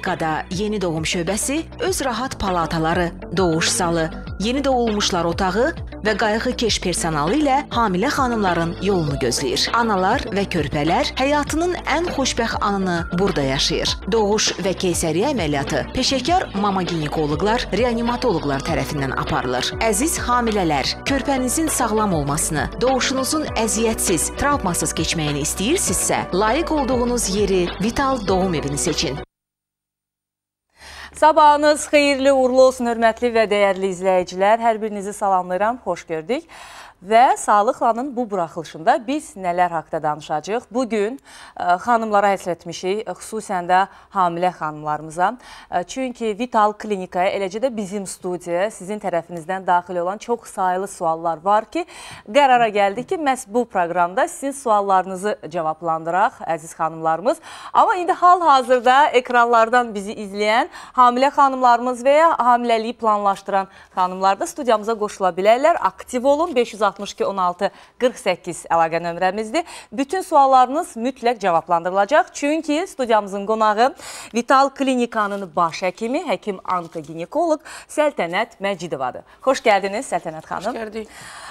Klinikada yeni doğum şöbəsi öz rahat palataları, doğuş zalı, yeni doğulmuşlar otağı və qayğıkeş personalı ilə hamilə xanımların yolunu gözləyir. Analar və körpələr həyatının ən xoşbəxt anını burada yaşayır. Doğuş və keysəriyyə əməliyyatı peşəkar mama ginekoloqlar, reanimatoloqlar tərəfindən aparılır. Əziz hamilələr, körpənizin sağlam olmasını, doğuşunuzun əziyyətsiz, travmasız keçməyini istəyirsinizsə, layiq olduğunuz yeri Vital Doğum Evini seçin. Sabahınız xeyirli, uğurlu olsun, hörmətli və dəyərli izləyicilər. Hər birinizi salamlayıram, xoş gördük. Və Sağlıqlanın bu buraxılışında biz nələr haqda danışacağıq? Bugün xanımlara həsr etmişik, xüsusən də hamilə xanımlarımıza. Çünki Vital Klinikaya, eləcə də bizim studiyaya sizin tərəfinizdən daxil olan çox sayılı suallar var ki, qərara gəldik ki, məhz bu proqramda sizin suallarınızı cavablandıraq, əziz xanımlarımız. Amma indi hal-hazırda ekranlardan bizi izləyən hamilə xanımlarımız və ya hamiləliyi planlaşdıran xanımlar da studiyamıza qoşula bilərlər. Aktiv olun, 562-16-48 əlaqə nömrəmizdir. Bütün suallarınız mütləq cavablandırılacaq. Çünki studiyamızın qonağı Vital Klinikanın baş həkimi, həkim onkoginekoloq Səltənət Məcidovadır. Xoş gəldiniz Səltənət xanım. Xoş gördük.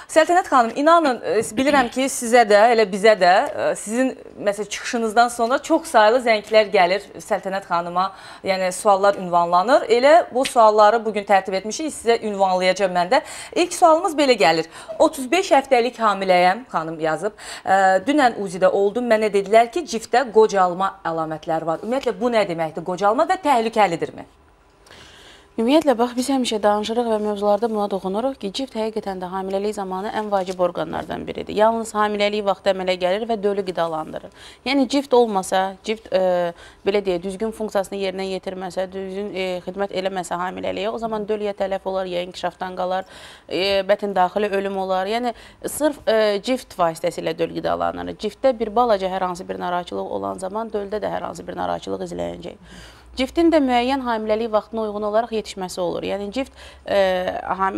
Səltənət xanım, inanın, bilirəm ki, sizə də, elə bizə də sizin məsəl çıxışınızdan sonra çox sayılı zənglər gəlir Səltənət xanıma, yəni suallar ünvanlanır. Elə bu sualları bugün tərtib etmişik, sizə ünvanlayacağım mən də. İlk sualımız belə gəlir. 35 həftəlik hamiləyəm, xanım yazıb. Dünən UZİ-də oldum, mənə dedilər ki, ciftdə qocalma əlamətləri var. Ümumiyyətlə, bu nə deməkdir qocalma və təhlükəlidirmi? Ümumiyyətlə, bax, biz həmişə danışırıq və mövzularda buna toxunuruq ki, cift həqiqətən də hamiləlik zamanı ən vacib orqanlardan biridir. Yalnız hamiləlik vaxtı əmələ gəlir və dölü qidalandırır. Yəni, cift olmasa, cift, belə deyək, düzgün funksiyasını yerinə yetirməsə, düzgün xidmət eləməsə hamiləliyə, o zaman döl ya tələf olar, ya inkişafdan qalar, bətin daxili ölüm olar. Yəni, sırf cift vasitəsilə döl qidalanır. Ciftdə bir balaca hər hansı bir narahatçılıq olan zaman döldə də hər hansı bir narahatçılıq izləyəcək. Ciftin də müəyyən hamiləlik vaxtına uyğun olaraq yetişməsi olur. Yəni, cift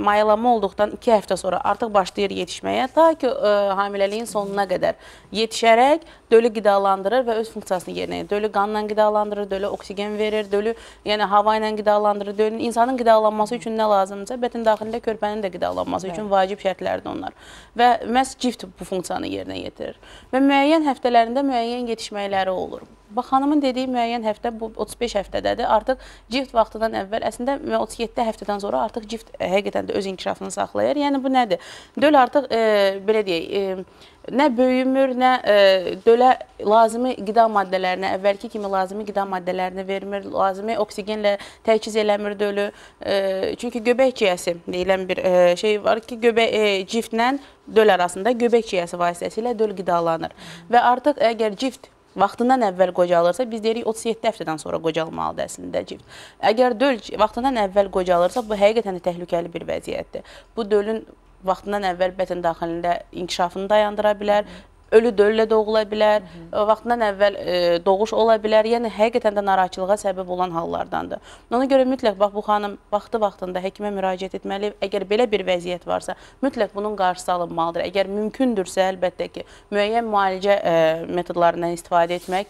mayalama olduqdan 2 həftə sonra artıq başlayır yetişməyə, ta ki, hamiləliyin sonuna qədər yetişərək dölü qidalandırır və öz funksiyasını yerinə yetir. Dölü qanla qidalandırır, dölü oksigen verir, dölü hava ilə qidalandırır. Dölün insanın qidalanması üçün nə lazımdırsa, bətin daxilində körpənin də qidalanması üçün vacib şərtlərdir onlar. Və məhz cift bu funksiyanı yerinə yetirir. Və müəyyən həftələrində müəyyən yetişməkləri olur. Bax, xanımın dediyi müəyyən həftə bu 35 həftədədir. Artıq cift vaxtından əvvəl, əslində 37 həftədən sonra artıq cift həqiqətən də öz inkişafını saxlayır. Yəni, bu nədir? Döl artıq, belə deyək, nə böyümür, nə dölə lazımi qida maddələrini, əvvəlki kimi lazımi qida maddələrini vermir, lazımi oksigenlə təchiz eləmir dölü. Çünki göbək ciyəsi deyilən bir şey var ki, ciftlə döl arasında göbək ciyəsi vasitəsilə döl qidalanır. Və artıq əgər cift vaxtından əvvəl qocalırsa, biz deyirik 37 həftədən sonra qocalmalıdır əslində cift. Əgər döl vaxtından əvvəl qocalırsa, bu həqiqətən də təhlükəli bir vəziyyətdir. Bu dölün vaxtından əvvəl bətin daxilində inkişafını dayandıra bilər, ölü döllə doğula bilər, vaxtından əvvəl doğuş ola bilər, yəni həqiqətən də narahatçılığa səbəb olan hallardandır. Ona görə mütləq, bax, bu xanım vaxtı-vaxtında həkimə müraciət etməli, əgər belə bir vəziyyət varsa, mütləq bunun qarşısı alınmalıdır. Əgər mümkündürsə, əlbəttə ki, müəyyən müalicə metodlarından istifadə etmək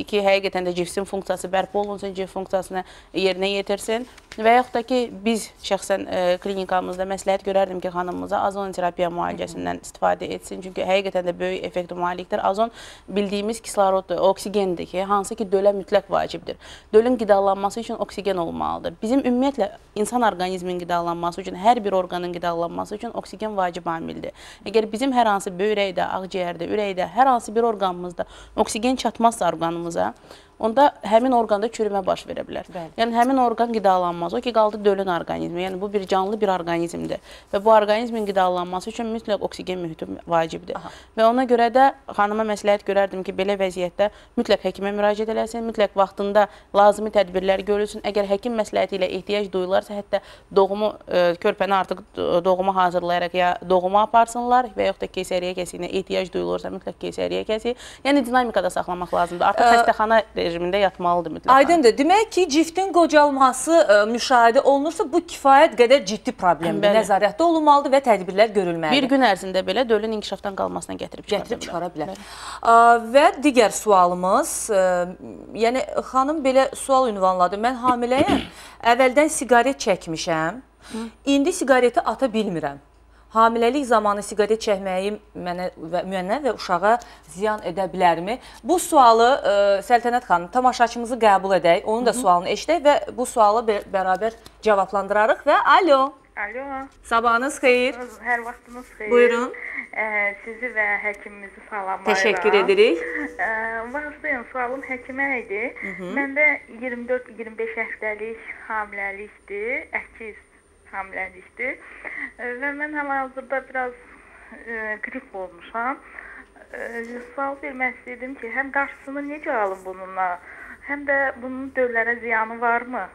ki, həqiqətən də ciftin funksiyası bərpa olunsun, cift funksiyasını yerinə yetirsin və yaxud da ki, biz şəxsən klinikamızda məsləhət görərdim ki, xanımımıza azon terapiya müalicəsindən istifadə etsin. Çünki həqiqətən də böyük effekti malikdir. Azon bildiyimiz kisloroddur, oksigendir ki, hansı ki, dölə mütləq vacibdir. Dölün qidalanması üçün oksigen olmalıdır. Bizim ümumiyyətlə insan orqanizmin qidalanması üçün, hər bir orqanın qidalanması üçün oksigen vacib amildir. Əgər bizim hər hansı böyrəkdə, ağciyərdə, ürəkdə, hər hansı bir orqanımızda oksigen çatmazsa orqanımıza, onda həmin orqanda çürümə baş verə bilər. Yəni, həmin orqan qidalanmaz. O ki, qaldı dölün orqanizmi. Yəni, bu bir canlı bir orqanizmdir. Və bu orqanizmin qidalanması üçün mütləq oksigen mühiti vacibdir. Və ona görə də xanıma məsləhət görərdim ki, belə vəziyyətdə mütləq həkimə müraciət eləsin, mütləq vaxtında lazımi tədbirlər görülsün. Əgər həkim məsləhəti ilə ehtiyac duyularsa, hətta doğumu, körpəni artıq doğuma hazırlayaraq ya doğuma aparsınlar və yaxud da keysəriyyə kəsiyinə ehtiyac duyulursa, mütləq keysəriyyə kəsiyi. Yəni, dinamikada saxlamaq lazımdır. Artıq xəstəxana rejimində yatmalıdır mütləq. Aydındır. Demək ki, ciftin qocalması müşahidə olunursa, bu kifayət qədər ciddi problemdir. Nəzarətdə olunmalıdır və tədbirlər görülməlidir. Bir gün ərzində belə dölün inkişafdan qalmasına gətirib çıxara bilər. Və digər sualımız, yəni xanım belə sual ünvanladı. Mən hamiləyəm, əvvəldən siqaret çəkmişəm, indi siqareti ata bilmirəm. Hamiləlik zamanı siqaret çəkməyi mənə və uşağa ziyan edə bilərmi? Bu sualı Səltənət xanım, tamaşaçımızı qəbul edək, onun da sualını eşidək və bu sualı bərabər cavablandırarıq və alo. Alo. Sabahınız xeyir. Hər vaxtınız xeyir. Buyurun. Sizi və həkimimizi salamlayıram. Təşəkkür edirik. Vaxtıyım, sualım həkimə idi. Məndə 24-25 həftəlik hamiləlikdir, əkiz hamiləlikdir və mən hal-hazırda biraz qrip olmuşam. Sual vermək istəyirdim ki, həm qarşısını necə alın bununla, həm də bunun döllərə ziyanı varmı?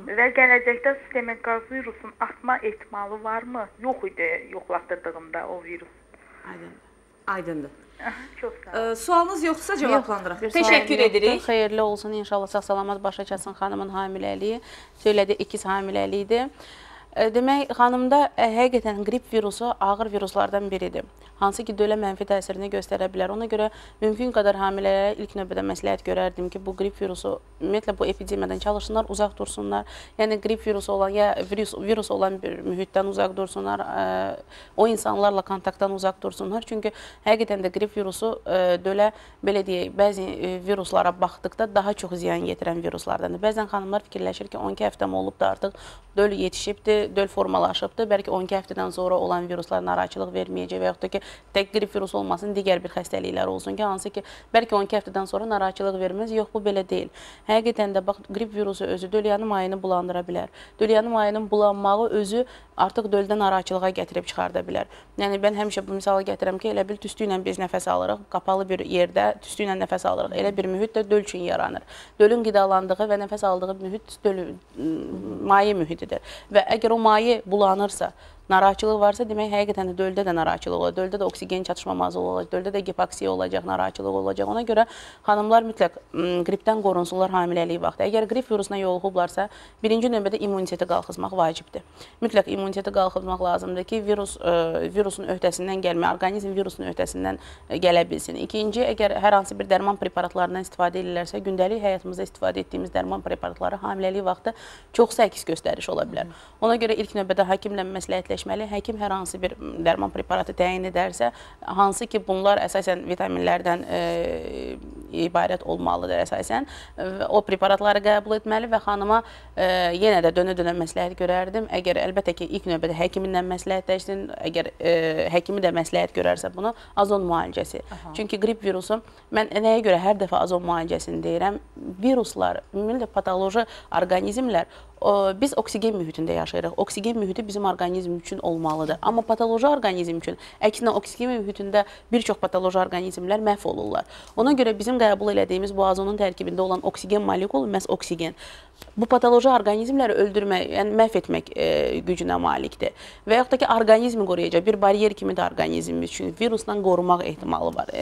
Və gələcəkdə sistemik qaz virusun artma ehtimalı varmı? Yox idi yoxlatdırdığımda o virus. Aydındır. Çox sağ olun. Sualınız yoxsa cavablandıraq. Təşəkkür edirik. Xeyirli olsun, inşallah sağ-salamat başa çatsın xanımın hamiləliyi. Söylədi, ikiz hamiləliyidir. Demək, xanımda həqiqətən qrip virusu ağır viruslardan biridir. Hansı ki, dölə mənfi təsirini göstərə bilər. Ona görə mümkün qədər hamilələrə ilk növbədə məsləhət görərdim ki, bu qrip virusu, ümumiyyətlə bu epidemiyadan çalışsınlar, uzaq dursunlar. Yəni, qrip virusu olan, ya virus olan bir mühitdən uzaq dursunlar, o insanlarla kontaktdan uzaq dursunlar. Çünki həqiqətən də qrip virusu dölə, belə deyək, bəzi viruslara baxdıqda daha çox ziyan yetirən viruslardandır. Bəzən xanımlar fikirləşir ki, 12 həftəm olub da artıq döl yetişibdir, döl formalaşıbdır. Bəlkə 12 həftədən sonra olan viruslar narahatçılıq verməyəcək və yaxud da ki, tək qrip virusu olmasın, digər bir xəstəliklər olsun ki, hansı ki, bəlkə 12 həftədən sonra narahatçılıq verməz. Yox, bu belə deyil. Həqiqətən də, bax, qrip virusu özü dölyanı mayını bulandıra bilər. Dölyanı mayının bulanmağı özü artıq döldə narahatçılığa gətirib çıxarda bilər. Yəni, mən həmişə bu misalı gətirəm ki, elə bil tüstü ilə biz nəfəs alırıq, qapalı bir yerdə tüstü ilə nəfəs alırıq. Elə bir mühit də döl üçün yaranır. Dölün qidalandığı və nəfəs aldığı mühit maye mühitidir. Və əgər o maye bulanırsa, narahatçılıq varsa, demək, həqiqətən də döldə də narahatçılıq olacaq, döldə də oksigen çatışmamazlığı olacaq, döldə də gipoksiya olacaq, narahatçılıq olacaq. Ona görə xanımlar mütləq qripdən qorunsunlar hamiləlik vaxtı. Əgər qrip virusuna yoluxublarsa, birinci növbədə immuniteti qalxızmaq vacibdir. Mütləq immuniteti qalxızmaq lazımdır ki, virusun öhdəsindən gəlmə, orqanizm virusun öhdəsindən gələ bilsin. İkinci, əgər hər hansı bir dərman preparatlarından istifadə edirlərsə, gündəlik həyatımızda istifadə etdiyimiz dərman preparatları hamiləlik vaxtı çox əks göstəriş ola bilər. Ona görə ilk növbədə həkimlə məsləhətləşməli. Həkim hər hansı bir dərman preparatı təyin edərsə, hansı ki, bunlar əsasən vitaminlərdən ibarət olmalıdır əsasən. O preparatları qəbul etməli və xanıma yenə də dönə-dönə məsləhət görərdim. Əgər əlbəttə ki, ilk növbədə həkiminlə məsləhətləşsin, əgər həkimi də məsləhət görərsə bunu, azon müalicəsi. Çünki qrip virusu, mən nəyə görə hər dəfə azon müalicəsini deyirəm, viruslar, ümumiyyətlə patoloji orqanizmlər, biz oksigen mühitində yaşayırıq. Oksigen mühiti bizim orqanizm üçün olmalıdır. Amma patoloji orqanizm üçün, əksinə oksigen mühitində bir çox patoloji orqanizmlər məhv olurlar. Ona görə bizim qəbul elədiyimiz bu azonun tərkibində olan oksigen molekulu, məhz oksigen, bu patoloji orqanizmləri öldürmək, yəni məhv etmək gücünə malikdir. Və yaxud da ki, orqanizmi qoruyacaq, bir baryer kimi də orqanizmimiz üçün virusdan qorumaq ehtimalı var.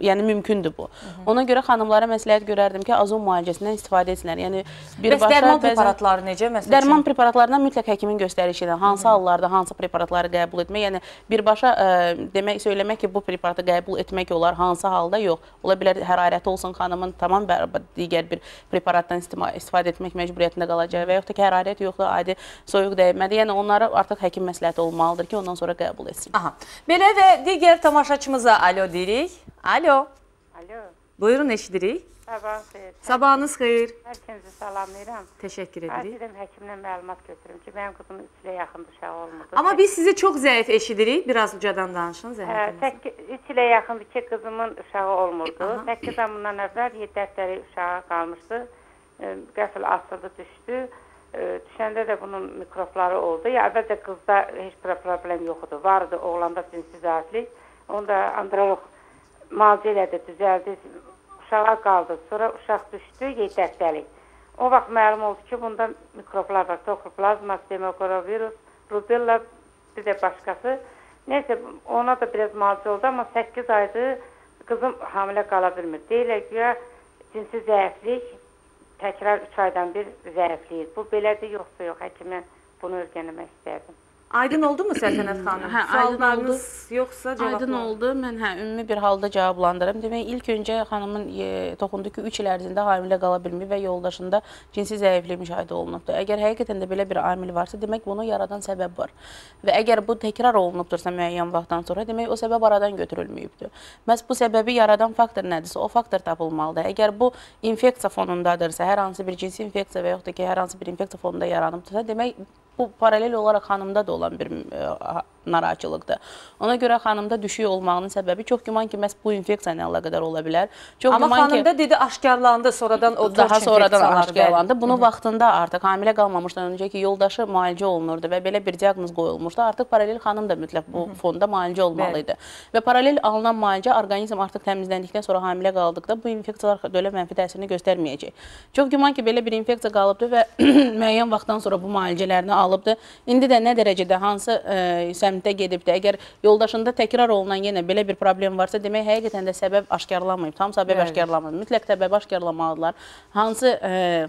Yəni mümkündür bu. Ona görə xanımlara məsləhət görərdim ki, azon müalicəsindən istifadə etsinlər. Yəni dərman preparatları necə məsəl üçün? Dərman preparatlarından mütləq həkimin göstərişi ilə hansı hallarda hansı preparatları qəbul etmək, yəni birbaşa demək, söyləmək ki, bu preparatı qəbul etmək olar, hansı halda yox. Ola bilər hərarəti olsun xanımın tamam digər bir preparatdan istifadə etmək məcburiyyətində qalacaq və yaxud da ki, hərarət yoxdur, adi soyuq dəymədi. Yəni onları artıq həkim məsləhəti olmalıdır ki, ondan sonra qəbul etsin. Belə və digər tamaşaçımıza alo deyirik. Alo. Alo. Buyurun, eşidirik. Sabahınız xeyir. Sabahınız xeyir. Hər ikinizi salamlayıram. Təşəkkür edirik. Dedim həkimdən məlumat götürüm ki, mənim qızım 3 ilə yaxın uşağı olmurdu. Amma biz sizi çox zəif eşidirik. Biraz ucadan danışın. 3 ilə yaxındır ki, qızımın uşağı olmurdu. 8 ay bundan əvvəl 7 həftəlik uşağı qalmışdı. Qəfil asıldı, düşdü. Düşəndə də bunun mikrobları oldu. Əvvəlcə qızda heç bir problem yox idi. Vardı oğlanda cinsi zəiflik. Onda androlog müalicə elədi, düzəldi, uşağa qaldı. Sonra uşaq düşdü, 7 həftəlik. O vaxt məlum oldu ki, bunda mikroblar var. Toxoplazma, stenokovirus, rubella, bir də başqası. Neyse, ona da biraz müalicə oldu, amma 8 aydır qızım hamilə qala bilmir. Deyirlər ki, cinsi zəiflik təkrar 3 aydan bir zəifliyir. Bu belədir, yoxsa yox? Həkimə bunu öyrənmək istərdim. Aydın oldu mu Səltənət xanım? Hə, aydın Suallarınız yoxsa cavablar? Aydın oldu. Mən ümumi bir halda cavablandırım. Demək, ilk öncə xanımın toxunduğu ki, 3 il ərzində hamilə qala bilmir və yoldaşında cinsi zəiflik müşahidə olunubdur. Əgər həqiqətən də belə bir amil varsa, demək bunu yaradan səbəb var. Və əgər bu təkrar olunubdursa müəyyən vaxtdan sonra, demək o səbəb aradan götürülməyibdir. Məhz bu səbəbi yaradan faktor nədirsə, o faktor tapılmalıdır. Əgər bu infeksiya fonundadırsa, hər hansı bir cinsi infeksiya və yaxud da ki, hər hansı bir infeksiya fonunda yaranıbdırsa, demək bu paralel olaraq xanımda da olan bir narahatçılıqdır. Ona görə xanımda düşük olmağının səbəbi çox güman ki, məhz bu infeksiya ilə əlaqədar ola bilər. Amma xanımda dedi aşkarlandı, sonradan o daha sonradan aşkarlandı. Bunu vaxtında artıq hamilə qalmamışdan öncəki yoldaşı müalicə olunurdu və belə bir diaqnoz qoyulmuşdu. Artıq paralel xanım da mütləq bu fonda müalicə olmalıydı. Və paralel alınan müalicə orqanizm artıq təmizləndikdən sonra hamilə qaldıqda bu infeksiyalar dölə mənfi təsirini göstərməyəcək. Çox güman ki, belə bir infeksiya qalıbdır və müəyyən vaxtdan sonra bu müalicələrini alıbdır. İndi də nə dərəcədə hansı səmtə gedibdir. Əgər yoldaşında təkrar olunan yenə belə bir problem varsa, demək həqiqətən də səbəb aşkarlanmayıb. Tam səbəb aşkarlanmayıb. Mütləq səbəb aşkarlamalıdırlar. Hansı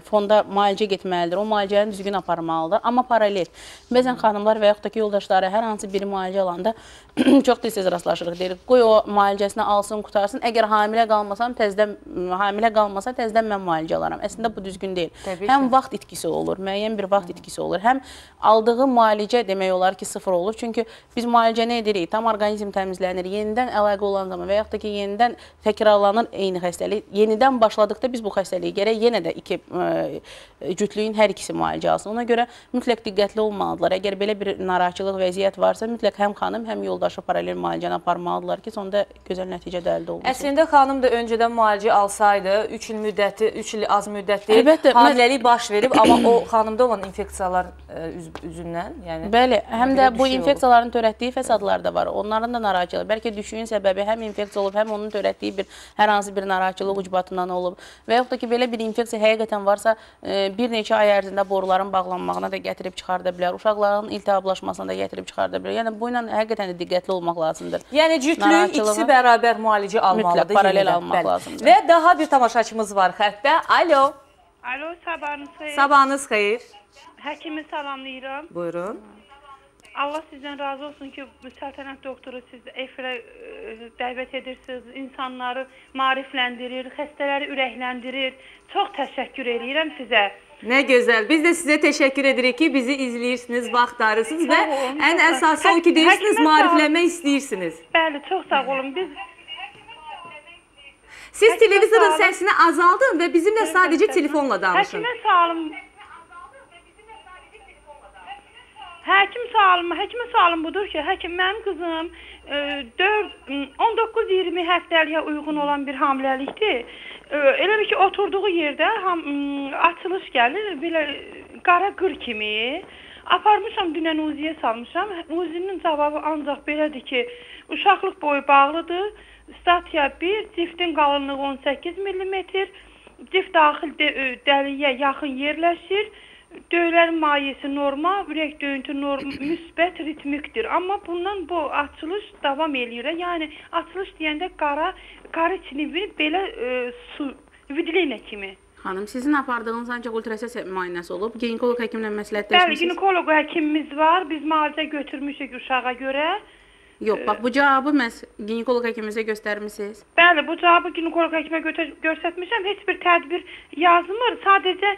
fonda müalicə getməlidir, o müalicəni düzgün aparmalıdır. Amma paralel. Bəzən xanımlar və yaxud da ki, yoldaşları hər hansı bir müalicə alanda çox tez-tez rastlaşırıq. Deyirik, qoy o müalicəsini alsın, qutarsın. Əgər hamilə qalmasam, təzdən mən müalicə alaram. Əslində bu düzgün deyil. Həm vaxt itkisi olur, müəyyən bir vaxt itkisi olur. Həm aldığı müalicə demək olar ki, sıfır olur. Çünki biz müalicə nə edirik? Tam orqanizm təmizlənir. Yenidən əlaqə olan zaman və yaxud da ki, yenidən təkrarlanır eyni xəstəlik. Yenidən başladıqda biz bu xəstəliyi gərək yenə də cütlüyün hər ikisi müalicə alsın. Ona görə mütləq diqqətli olmalıdırlar. Əgər belə bir narahatçılıq vəziyyət varsa, mütləq həm xanım, həm yoldaşı paralel müalicəni aparmalıdırlar ki, sonda gözəl nəticə də əldə olunsun. Əslində xanım da öncədən müalicə alsaydı, 3 il müddəti, 3 il az müddət deyil, hamiləlik baş verib, amma o xanımda olan infeksiyalar üzündən, yəni bəli, həm də bu infeksiyaların törətdiyi fəsadlar da var. Onların da narahatçılığı, bəlkə düşüyün səbəbi həm infeksiya olub, həm onun törətdiyi hər hansı bir narahatçılıq ucbatından olub və yaxud da ki, belə bir infeksiya həqiqətən varsa, bir neçə ay ərzində boruların bağlanmağına da gətirib çıxarda bilər, uşaqların iltihablaşmasına da gətirib çıxarda bilər. Yəni, bu ilə həqiqətən də diqqətli olmaq lazımdır. Yəni, cütlüyün ikisi bərabər müalicə almalıdır. Mütləq, paralel almaq lazımdır. Və daha bir tamaşaçımız var xəttdə. Alo. Alo, sabahınız xeyir. Sabahınız xeyir. Həkimi salamlayıram. Buyurun. Allah sizdən razı olsun ki, Səltənət doktoru siz efirə dəvət edirsiniz, insanları maarifləndirir, xəstələri ürəkləndirir. Çox təşəkkür edirəm sizə. Nə gözəl. Biz də sizə təşəkkür edirik ki, bizi izləyirsiniz, vaxt ayırırsınız və ən əsası o ki, deyirsiniz, maariflənmək istəyirsiniz. Bəli, çox sağ olun. Siz televizorun səsini azaldın və bizimlə sadəcə telefonla danışın. Həkimə sualım. Həkimə sualım budur ki, mənim qızım 19-20 həftəliyə uyğun olan bir hamiləlikdir. Elə bir ki, oturduğu yerdə açılış gəlir, belə qara qır kimi. Aparmışam, dünən uziyə salmışam. Uzinin cavabı ancaq belədir ki, uşaqlıq boyu bağlıdır. Statiya 1, ciftin qalınlığı 18 mm, cift daxil dəliyə yaxın yerləşir. Döylərin mayeesi normal, ürək döyüntü müsbət ritmikdir. Amma bundan bu açılış davam eləyir. Yəni, açılış deyəndə qarı içini belə su, vidilina kimi. Xanım, sizin apardığınız ancaq ultrasəs müayinəsi olub. Ginekoloq həkimlə məsləhətləşmişsiniz? Bəli, ginekoloq həkimimiz var. Biz müalicə götürmüşük uşağa görə. Yox, bax, bu cavabı məhz ginekoloq həkimimizə göstərmişsiniz. Bəli, bu cavabı ginekoloq həkimə göstərmişəm. Heç bir tədbir yazmır. Sadəcə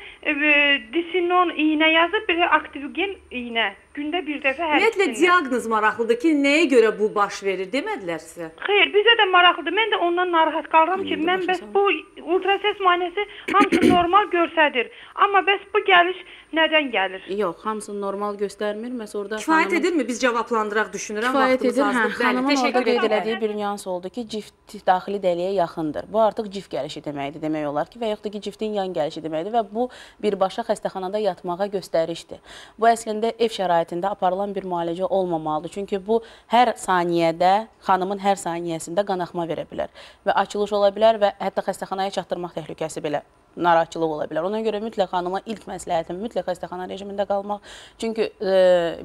disinon iynə yazır, bir aktivigen iynə. Gündə bir dəfə hər ikisini. Ümumiyyətlə, diaqnoz maraqlıdır ki, nəyə görə bu baş verir, demədilər sizə? Xeyr, bizə də maraqlıdır. Mən də ondan narahat qalıram ki, mən bəs bu ultrasəs müayinəsi hamısı normal göstərir. Amma bəs bu gəliş nədən gəlir? Yox, hamısını normal göstərmir. Məhz orada kifayət edirmi? Biz cavablandıraq düşünürəm. Kifayət edir. Xanımın orada qeyd elədiyi bir nüans oldu ki, cift daxili dəliyə yaxındır. Bu artıq cift gəlişi deməkdir, demək olar ki, və yaxud da ki, ciftin yan gəlişi deməkdir və bu birbaşa xəstəxanada yatmağa göstərişdir. Bu əslində ev şəraitində aparılan bir müalicə olmamalıdır. Çünki bu hər saniyədə, xanımın hər saniyəsində qanaxma verə bilər və açılış ola bilər və hətta xəstəxanaya çatdırmaq təhlükəsi belə narahatçılıq ola bilər. Ona görə mütləq xanıma ilk məsləhətim mütləq xəstəxana rejimində qalmaq. Çünki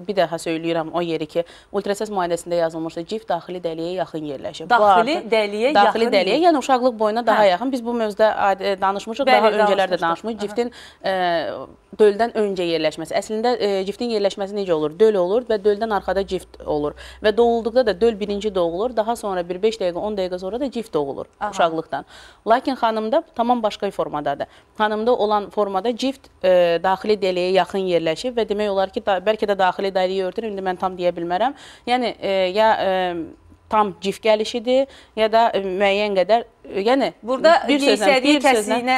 bir daha söyləyirəm o yeri ki, ultrasəs müayinəsində yazılmışdı, cift daxili dəliyə yaxın yerləşir. Daxili dəliyə, yəni uşaqlıq boyuna daha yaxın. Biz bu mövzuda danışmışıq, daha öncələr də danışmışıq. Ciftin döldən öncə yerləşməsi. Əslində ciftin yerləşməsi necə olur? Döl olur və döldən arxada cift olur. Və doğulduqda da döl birinci doğulur, daha sonra bir 5 dəqiqə, 10 dəqiqə sonra da cift doğulur uşaqlıqdan. Lakin xanımda tamam başqa formadadır. Xanımda olan formada cift daxili dəliyə yaxın yerləşib və demək olar ki, bəlkə də daxili dəliyə örtür, indi mən tam deyə bilmərəm. Yəni, ya tam cift gəlişidir, ya da müəyyən qədər, yəni burada qeysəriyyə kəsliyinə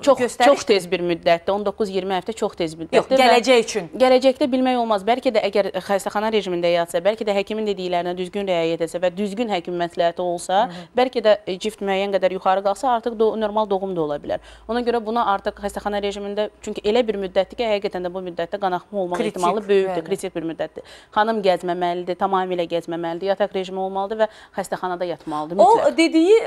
göstəriş. Çox tez bir müddətdə, 19-20 həftə çox tez müddətdə. Yox, gələcək üçün. Gələcəkdə bilmək olmaz. Bəlkə də əgər xəstəxana rejimində yatsa, bəlkə də həkimin dediklərinə düzgün riayət etsə və düzgün həkim məsləhəti olsa, bəlkə də cift müəyyən qədər yuxarı qalsa, artıq normal doğum da ola bilər. Ona görə buna artıq xəstəxana rejimində, çünki elə bir müddətdir ki, həqiqətən də bu müddətdə qanaxma olmaq ehtimalı böyükdür, kritik bir müddətdir. Xanım gəzməməlidir, tamamilə gəzməməlidir, yataq rejimi olmalıdır və xəstəxanada yatmalıdır mütləq. O dediyi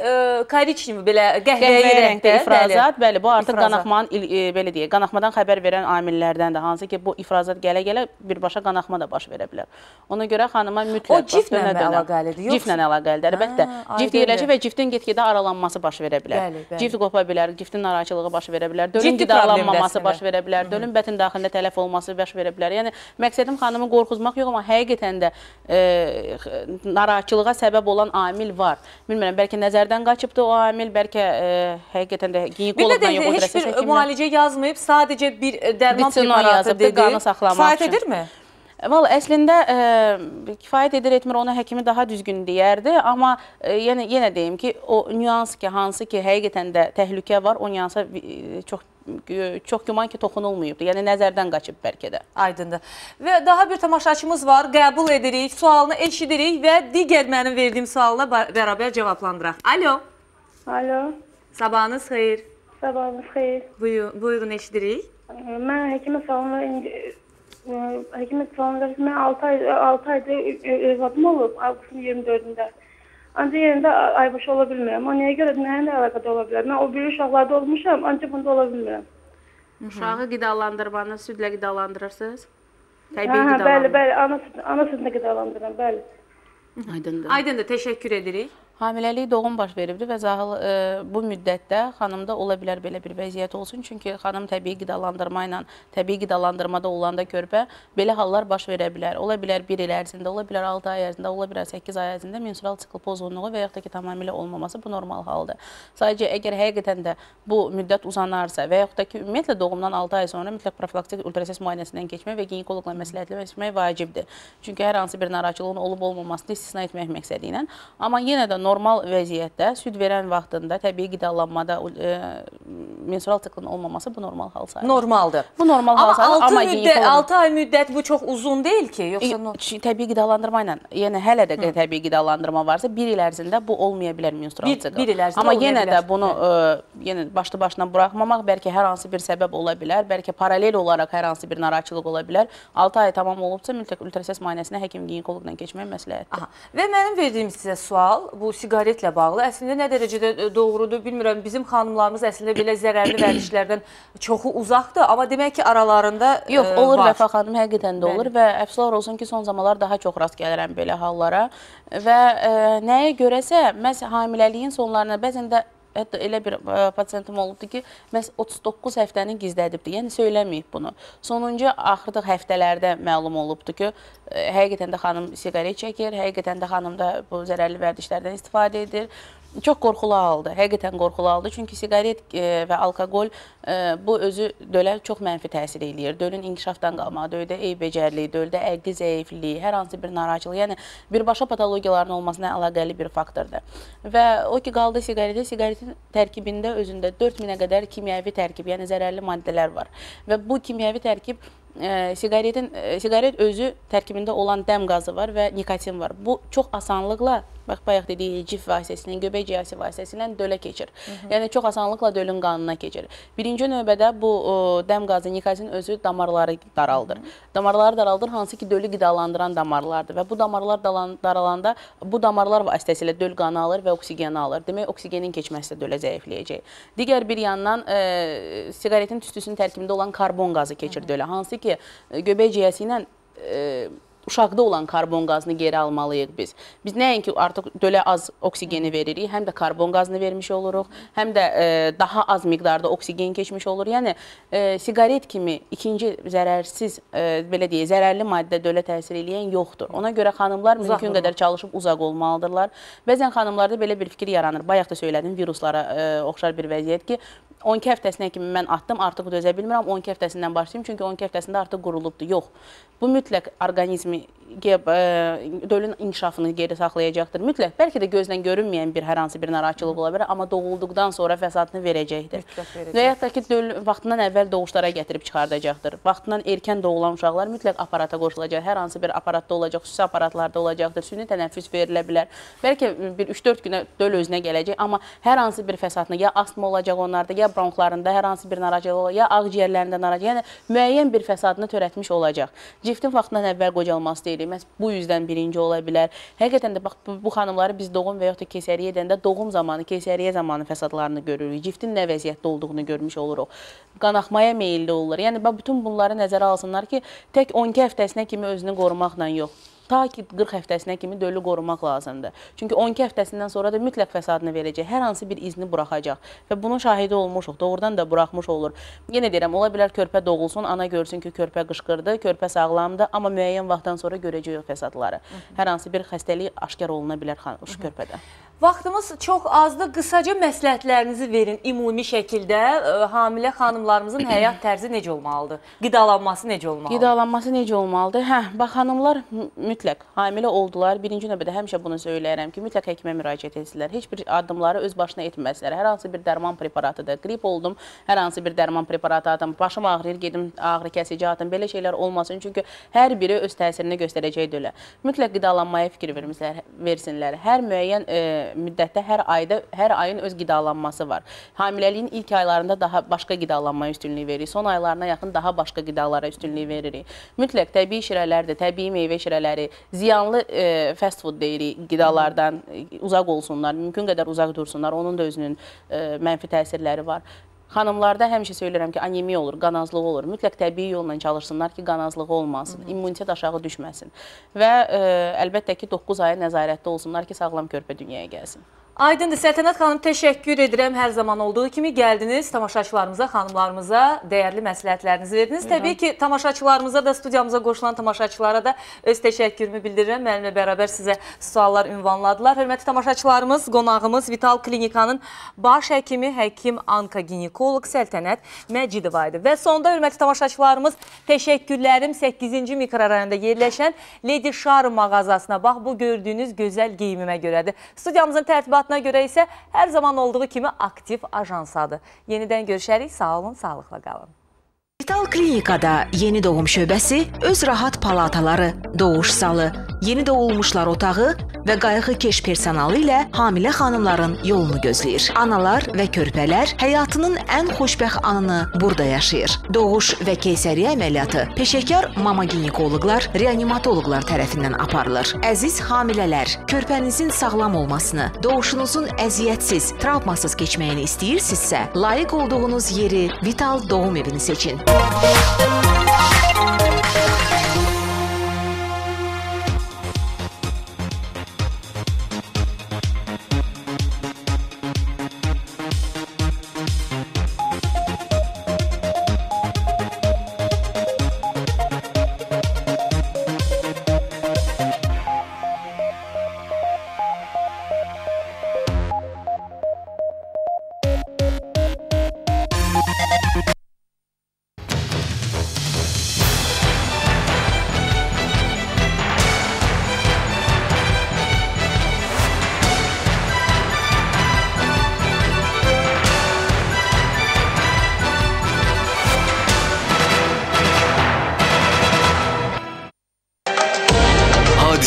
korичневый belə qəhvəyi rəngdə ifrazat, bəli, bu artıq qanaxmanın belə deyək, qanaxmadan xəbər verən amillərdəndir. Hansı ki, bu ifrazat gələ-gələ birbaşa qanaxma da baş verə bilər. Ona görə xanıma mütləq o ciftlə əlaqəlidir, yoxsa? Ciftlə əlaqəlidir, əlbəttə. Cift yerləşir və ciftin get-gedə aralanması baş verə bilər. Cift qopa bilər, ciftin narahatçılığı baş verə bilər, dölün qidalanmaması baş verə bilər, dölün bətin daxilində tələf olması baş verə bilər. Yəni məqsədim xanımı qorxuzmaq yox, amma həqiqətən də narahatçılığa səbəb olan amil var. Bilmirəm, bəlkə nəzərdən qaçıbdır o amil, bəlkə həqiqətən də ginekoloqdan yox, ultrasəs həkimdən. Heç bir müalicə yazmayıb, sadəcə bir dərman preparatı dedi. Qanı saxlamaq üçün. Kifayət edirmi? Vallahi əslində kifayət edir, etmir, ona həkimi daha düzgün deyərdi, amma yəni yenə deyim ki, o nüans ki, hansı ki, həqiqətən də təhlükə var, o nüansa çox güman ki, toxunulmayıbdır. Yəni nəzərdən qaçıb bəlkə də. Aydındır. Və daha bir tamaşaçımız var, qəbul edirik, sualını eşidirik və digər mənim verdiyim sualına bərabər cavablandıraq. Alo. Alo. Sabahınız xeyir. Sabahınız xeyir. Buyurun, eşidirik. Mən həkimə sualını mən 6 ayda evladım olub, avqustun 24-də. Ancaq yerində aybaşı ola bilmirəm. O nəyə görə mənimlə əlaqədə ola bilər? Mən o bir uşaqlarda olmuşam, ancaq bunda ola bilmirəm. Uşağı qidalandırmanı südlə qidalandırırsınız? Təbii qidalandırma. Bəli, ana südlə qidalandırıram, bəli. Aydındır, təşəkkür edirik. Hamiləlik doğum baş veribdir və zahil bu müddətdə xanımda ola bilər belə bir vəziyyət olsun. Çünki xanım təbii qidalandırma ilə, təbii qidalandırmada olanda körpə belə hallar baş verə bilər. Ola bilər 1 il ərzində, ola bilər 6 ay ərzində, ola bilər 8 ay ərzində menstrual sikl pozğunluğu və yaxud da ki, tamamilə olmaması bu normal haldır. Sadəcə əgər həqiqətən də bu müddət uzanarsa və yaxud da ki, ümumiyyətlə doğumdan 6 ay sonra mütləq profilaktik ultrasəs müayinəsindən keçmək və ginekoloqla məsləhətləşmək vacibdir. Çünki hər hansı bir narahatçılığın olub-olmamasını istisna etmək məqsədi ilə. Amma yenə də normal vəziyyətdə, süd verən vaxtında, təbii qidalanmada menstrual siklin olmaması bu normal hal sayılır. Normaldır. Bu normal hal sayılır. Amma 6 ay müddət bu çox uzun deyil ki, yoxsa təbii qidalandırma ilə, yəni hələ də təbii qidalandırma varsa, 1 il ərzində bu olmaya bilər menstrual sikl. 1 il ərzində amma yenə də bunu başlı-başına buraxmamaq, bəlkə hər hansı bir səbəb ola bilər, bəlkə paralel olaraq hər hansı bir narahatçılıq ola bilər. 6 ay tamam olubsa, mütləq ultrasəs müayinəsinə həkim ginekoloqla keçmək məsləhətdir. Və mənim verdiyim sizə sual, bu siqaretlə bağlı, əslində nə dərəcədə doğrudur, bilmirəm, bizim xanımlarımız əslində belə zərərli vərdişlərdən çoxu uzaqdır, amma demək ki, aralarında yox, olur Vəfa xanım, həqiqətən də olur və əfsuslar olsun ki, son zamanlar daha çox rast gəlirəm belə hallara və nəyə görəsə, məhz hamiləliyin sonlarına bəzən də hətta elə bir pasiyentim olubdur ki, məhz 39 həftəni gizlədibdir, yəni söyləməyib bunu. Sonuncu axırdıq həftələrdə məlum olubdur ki, həqiqətən də xanım siqaret çəkir, həqiqətən də xanım da bu zərərli vərdişlərdən istifadə edir. Çox qorxulu haldır, həqiqətən qorxulu haldır. Çünki siqaret və alkoqol bu özü dölə çox mənfi təsir eləyir. Dölün inkişafdan qalmağı, döldə eybəcərliyi, döldə əqli zəifliyi, hər hansı bir narahatçılıq, yəni birbaşa patologiyaların olmasına əlaqəli bir faktordur. Və o ki, qaldı siqaretə, siqaretin tərkibində özündə 4000-ə qədər kimyəvi tərkib, yəni zərərli maddələr var. Və bu kimyəvi tərkib siqaret özü tərkibində olan dəm qazı var və nikotin var. Bu çox asanlıqla Bax, bayaq dediyi cif vasitəsilə, göbək ciyasi vasitəsilə dölə keçir. Yəni, çox asanlıqla dölün qanına keçir. Birinci növbədə bu dəm qazı nikozin özü damarları daraldır. Damarları daraldır, hansı ki, dölü qidalandıran damarlardır və bu damarlar daralanda bu damarlar vasitəsilə döl qanı alır və oksigeni alır. Demək, oksigenin keçməsi də dölə zəifləyəcək. Digər bir yandan siqaretin tüstüsünün tərkibində olan karbon qazı keçir dölə, hansı ki, göbək ciyasi ilə uşaqda olan karbon qazını geri almalıyıq biz. Biz nəinki artıq dölə az oksigeni veririk, həm də karbon qazını vermiş oluruq, həm də daha az miqdarda oksigen keçmiş olur. Yəni, siqaret kimi ikinci zərərsiz, belə deyək, zərərli maddə dölə təsir edən yoxdur. Ona görə xanımlar mümkün qədər çalışıb uzaq olmalıdırlar. Bəzən xanımlarda belə bir fikir yaranır. Bayaq da söylədim, viruslara oxşar bir vəziyyət ki, 12 həftəsinə kimi mən atdım, artıq dözə bilmirəm, 12 həftəsindən başlayayım, çünki 12 həftəsində artıq qurulubdur. Yox, bu mütləq orqanizmi, dölün inkişafını geri saxlayacaqdır. Mütləq, bəlkə də gözdən görünməyən bir hər hansı bir narahatçılıq ola bilər, amma doğulduqdan sonra fəsadını verəcəkdir. Və yaxud da ki, döl vaxtından əvvəl doğuşlara gətirib çıxardacaqdır. Vaxtından erkən doğulan uşaqlar mütləq aparata qoşulacaq, hər hansı bir aparatda olacaq, xüsusi aparatlarda olacaqdır, süni tənəffüs verilə bilər. Bəlkə bir 3-4 günə döl özünə gələcək, amma hər hansı bir fəsadını, ya astma olacaq onlarda, ya bronxlarında hər hansı bir narahatçılıq olacaq, ya ağciyərlərində narahatçılıq, yəni müəyyən bir fəsadını törətmiş olacaq. Ciftin vaxtından əvvəl qocalması deyilik, məhz bu yüzdən birinci ola bilər. Həqiqətən də bax, bu xanımları biz doğum və yaxud da keysəriyyə edəndə doğum zamanı, keysəriyyə zamanı fəsadlarını görürük, ciftin nə vəziyyətdə olduğunu görmüş oluruq. Qanaxmaya meyilli olurlar. Yəni, bütün bunları nəzərə alsınlar ki, tək 12 həftəsinə kimi özünü qorumaqla yox. Ta ki, 40 həftəsinə kimi dölü qorumaq lazımdır. Çünki 12 həftəsindən sonra da mütləq fəsadını verəcək, hər hansı bir izni buraxacaq və bunun şahidi olmuşuq, doğrudan da buraxmış olur. Yenə deyirəm, ola bilər körpə doğulsun, ana görsün ki, körpə qışqırdı, körpə sağlamdır, amma müəyyən vaxtdan sonra görəcək o fəsadları. Hər hansı bir xəstəlik aşkar oluna bilər körpədə. Vaxtımız çox azdır. Qısaca məsləhətlərinizi verin ümumi şəkildə. Hamilə xanımlarımızın həyat tərzi necə olmalıdır? Qidalanması necə olmalıdır? Qidalanması necə olmalıdır? Bax, xanımlar mütləq hamilə oldular. Birinci növbədə həmişə bunu söyləyərəm ki, mütləq həkimə müraciət etsinlər. Heç bir addımları öz başına etməsinlər. Hər hansı bir dərman preparatıdır. Qrip oldum, hər hansı bir dərman preparatı atım, başım ağrıyır, gedim ağrı kəsici atım. Belə şeylər olmasın. Çünki hər biri öz təsirini göstərəcək dölə. Mütləq qidalanmaya fikir versinlər. Hər müəyyən müddətdə hər ayın öz qidalanması var. Hamiləliyin ilk aylarında daha başqa qidalanmaya üstünlük veririk. Son aylarına yaxın daha başqa qidalara üstünlük veririk. Mütləq təbii şirələrdir, təbii meyvə şirələri, ziyanlı fast food deyirik, qidalardan uzaq olsunlar, mümkün qədər uzaq dursunlar. Onun da özünün mənfi təsirləri var. Xanımlarda həmişə söylürəm ki, anemiya olur, qanazlığı olur. Mütləq təbii yolla çalışsınlar ki, qanazlığı olmasın, immunitet aşağı düşməsin. Və əlbəttə ki, 9 aya nəzarətdə olsunlar ki, sağlam körpə dünyaya gəlsin. Aydındır. Səltənət xanım, təşəkkür edirəm. Hər zaman olduğu kimi gəldiniz, tamaşaçılarımıza, xanımlarımıza dəyərli məsləhətlərinizi verdiniz. Təbii ki, tamaşaçılarımıza da, studiyamıza qoşulan tamaşaçılara da öz təşəkkürümü bildirirəm. Mənimlə bərabər sizə suallar ünvanladılar. Hörmətli tamaşaçılarımız, qonağımız Vital Klinikanın baş həkimi, həkim onkoginekoloq Səltənət Məcidova idi. Və sonda, hörmətli tamaşaçılarımız, təşəkkürlərim 8-ci mikrorayonda yerləşən Lady Sharon mağazasına. Bax, bu gördüyünüz gözəl geyimimə görədir. Studiyamızın tərtibatına görə isə hər zaman olduğu kimi aktiv ajansadır. Yenidən görüşərik. Sağ olun, sağlıqla qalın. Vital Klinikada yeni doğum şöbəsi, öz rahat palataları, doğuş salı, yeni doğulmuşlar otağı və qayğıkeş personalı ilə hamilə xanımların yolunu gözləyir. Analar və körpələr həyatının ən xoşbəxt anını burada yaşayır. Doğuş və keysəriyyə əməliyyatı peşəkar mama ginekoloqlar, reanimatoloqlar tərəfindən aparılır. Əziz hamilələr, körpənizin sağlam olmasını, doğuşunuzun əziyyətsiz, travmasız keçməyini istəyirsinizsə, layiq olduğunuz yeri Vital Doğum Evini seçin.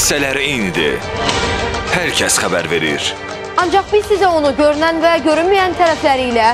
Hadisələr indi. hər kəs xəbər verir. Ancaq biz sizə onu görünən və görünməyən tərəfləri ilə